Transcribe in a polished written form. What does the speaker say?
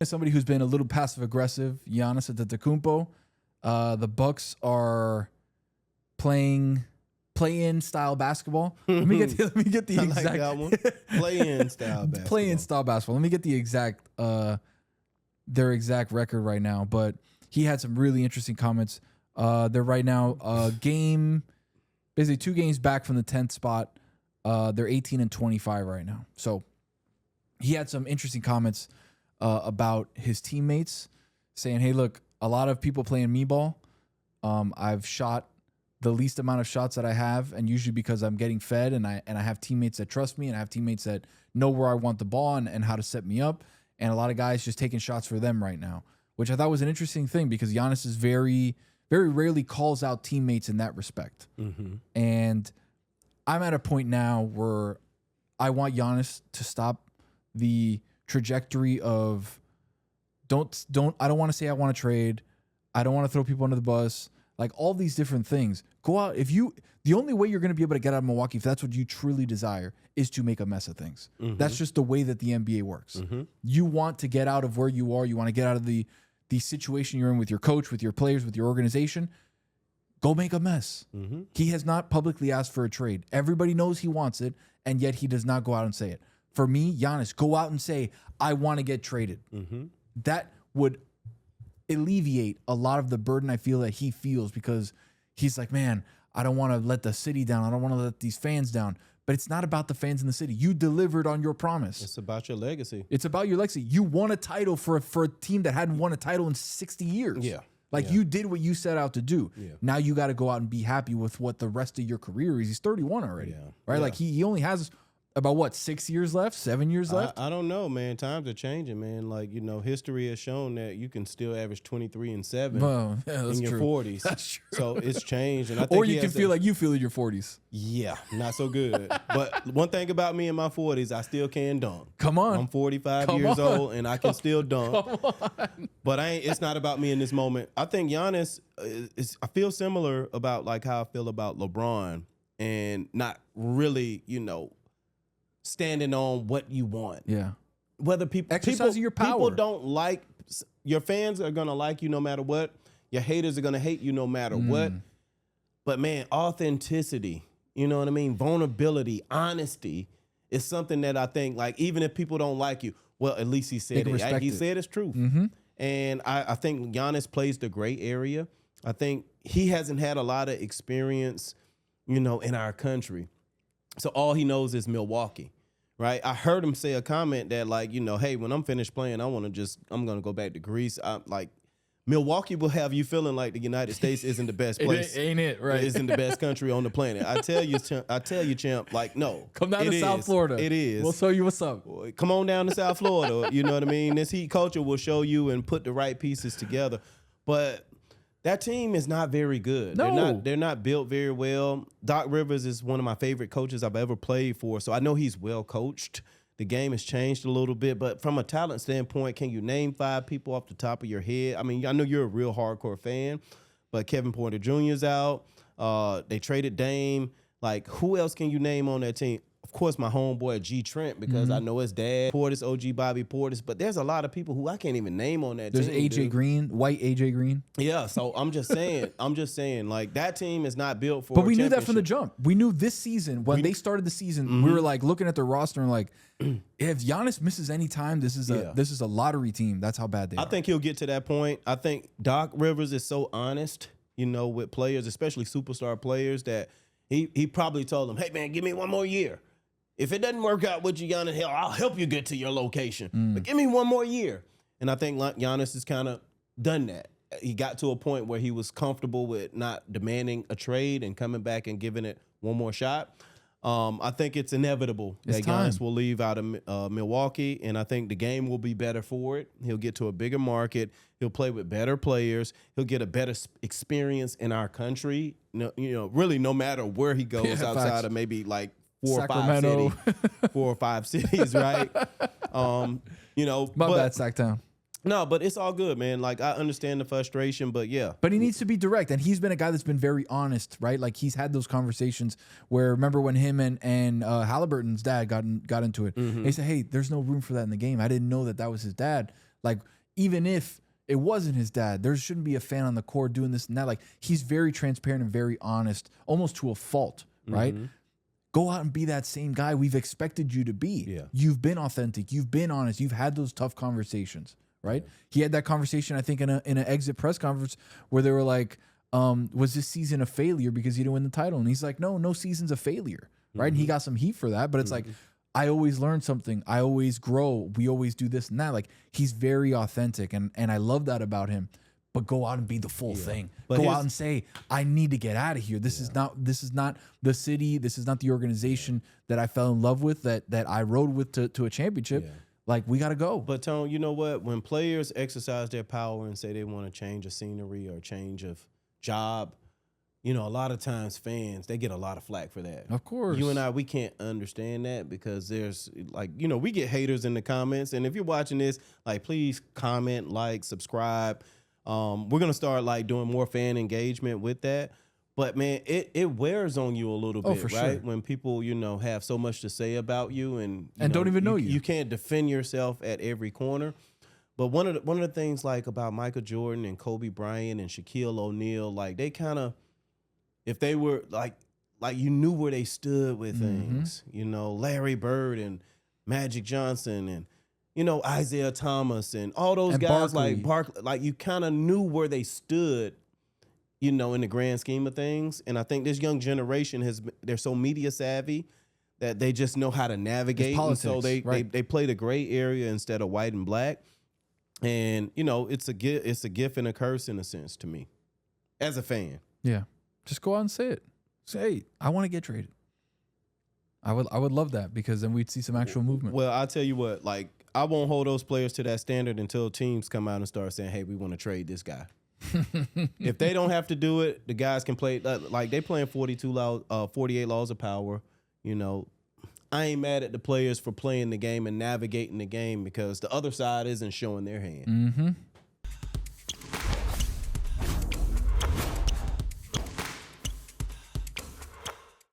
As somebody who's been a little passive aggressive, Giannis Antetokounmpo, the Bucks are playing play-in style basketball. Let me get the I exact like that one. Play-in style basketball. Play-in style basketball. Let me get the exact their exact record right now. But he had some really interesting comments. They're right now basically 2 games back from the 10th spot. They're 18-25 right now. So he had some interesting comments about his teammates, saying, "Hey, look, a lot of people playing me ball. I've shot the least amount of shots that I have, and usually because I'm getting fed, and I have teammates that trust me, and I have teammates that know where I want the ball and how to set me up. And a lot of guys just taking shots for them right now," which I thought was an interesting thing because Giannis is very, very rarely calls out teammates in that respect. Mm-hmm. And I'm at a point now where I want Giannis to stop the trajectory of I don't want to say I want to trade. I don't want to throw people under the bus. Like all these different things. Go out. The only way you're going to be able to get out of Milwaukee, if that's what you truly desire, is to make a mess of things. Mm-hmm. That's just the way that the NBA works. Mm-hmm. You want to get out of where you are. You want to get out of the situation you're in with your coach, with your players, with your organization. Go make a mess. Mm-hmm. He has not publicly asked for a trade. Everybody knows he wants it, and yet he does not go out and say it. For me, Giannis, go out and say, I want to get traded. Mm-hmm. That would alleviate a lot of the burden I feel that he feels because he's like, man, I don't want to let the city down. I don't want to let these fans down. But it's not about the fans in the city. You delivered on your promise. It's about your legacy. It's about your legacy. You won a title for a team that hadn't won a title in 60 years. Yeah. Like you did what you set out to do. Yeah. Now you got to go out and be happy with what the rest of your career is. He's 31 already. Yeah. Right? Yeah. Like he only has about 6 years left, 7 years left? I don't know, man. Times are changing, man. Like, history has shown that you can still average 23 and 7 in your 40s. That's true. So it's changed. And I think or you can feel like you feel in your 40s. Yeah, not so good. But one thing about me in my 40s, I still can dunk. Come on. I'm 45 years old, and I can still dunk. But it's not about me in this moment. I think Giannis, I feel similar about like how I feel about LeBron and not really, standing on what you want. Yeah. Whether Exercising your power. People don't like, your fans are going to like you no matter what. Your haters are going to hate you no matter what. But man, authenticity, you know what I mean? Vulnerability, honesty is something that I think, like, even if people don't like you, well, at least he said it. He said it's truth. Mm-hmm. And I think Giannis plays the gray area. I think he hasn't had a lot of experience, in our country. So all he knows is Milwaukee, right? I heard him say a comment that like, hey, when I'm finished playing, I'm going to go back to Greece. I'm like, Milwaukee will have you feeling like the United States isn't the best place. Ain't it, right? It isn't the best country on the planet. I tell you, champ, like, no. Come down to South Florida. It is. We'll show you what's up. Come on down to South Florida. You know what I mean? This heat culture will show you and put the right pieces together. But that team is not very good. No. They're not built very well. Doc Rivers is one of my favorite coaches I've ever played for, so I know he's well coached. The game has changed a little bit, but from a talent standpoint, can you name 5 people off the top of your head? I mean, I know you're a real hardcore fan, but Kevin Porter Jr. is out. They traded Dame. Like, who else can you name on that team? Of course, my homeboy G. Trent, because I know his dad, Portis, OG Bobby Portis, but there's a lot of people who I can't even name on that team. There's AJ Green, white AJ Green. Yeah, so I'm just saying, like, that team is not built for. But we knew that from the jump. We knew this season when they started the season, we were like looking at their roster and like, if Giannis misses any time, this is a lottery team. That's how bad they are. I think he'll get to that point. I think Doc Rivers is so honest, with players, especially superstar players, that he probably told them, hey man, give me one more year. If it doesn't work out with you, Giannis, hell, I'll help you get to your location. But give me one more year. And I think Giannis has kind of done that. He got to a point where he was comfortable with not demanding a trade and coming back and giving it one more shot. I think it's inevitable that Giannis will leave out of Milwaukee, and I think the game will be better for it. He'll get to a bigger market. He'll play with better players. He'll get a better experience in our country. Really, no matter where he goes outside of maybe like four or five cities, right? My bad, Sacktown. No, but it's all good, man. Like, I understand the frustration, but yeah. But he needs to be direct, and he's been a guy that's been very honest, right? Like, he's had those conversations where, remember when him and Halliburton's dad got into it? They said, hey, there's no room for that in the game. I didn't know that was his dad. Like, even if it wasn't his dad, there shouldn't be a fan on the court doing this and that. Like, he's very transparent and very honest, almost to a fault, right? Go out and be that same guy we've expected you to be. Yeah. You've been authentic. You've been honest. You've had those tough conversations, right? Yeah. He had that conversation, I think, in an exit press conference where they were like, was this season a failure because he didn't win the title? And he's like, no season's a failure, right? And he got some heat for that, but it's like, I always learn something. I always grow. We always do this and that. Like, he's very authentic, and I love that about him. But go out and be the full thing. But go out and say, I need to get out of here. This is not the city. This is not the organization that I fell in love with, that I rode with to a championship. Yeah. Like, we got to go. But Tone, you know what? When players exercise their power and say they want to change a scenery or change of job, you know, a lot of times fans, they get a lot of flack for that. Of course. You and I, we can't understand that because there's, like, you know, we get haters in the comments. And if you're watching this, like, please comment, like, subscribe. We're going to start, like, doing more fan engagement with that. But, man, it wears on you a little bit, right? Sure. When people, you know, have so much to say about you and don't even know you. You can't defend yourself at every corner. But one of the things, like, about Michael Jordan and Kobe Bryant and Shaquille O'Neal, like, they kind of, if they were, like you knew where they stood with things. You know, Larry Bird and Magic Johnson and, you know, Isaiah Thomas and all those guys, like Barkley, like, you kind of knew where they stood, you know, in the grand scheme of things. And I think this young generation they're so media savvy that they just know how to navigate. Politics, and so they play the gray area instead of white and black. And, you know, it's a gift and a curse in a sense to me as a fan. Yeah. Just go out and say it. Say, hey, I want to get traded. I would love that, because then we'd see some actual movement. Well, I'll tell you what, like, I won't hold those players to that standard until teams come out and start saying, hey, we want to trade this guy. If they don't have to do it, the guys can play. Like, they playing 48 laws of power. You know, I ain't mad at the players for playing the game and navigating the game because the other side isn't showing their hand.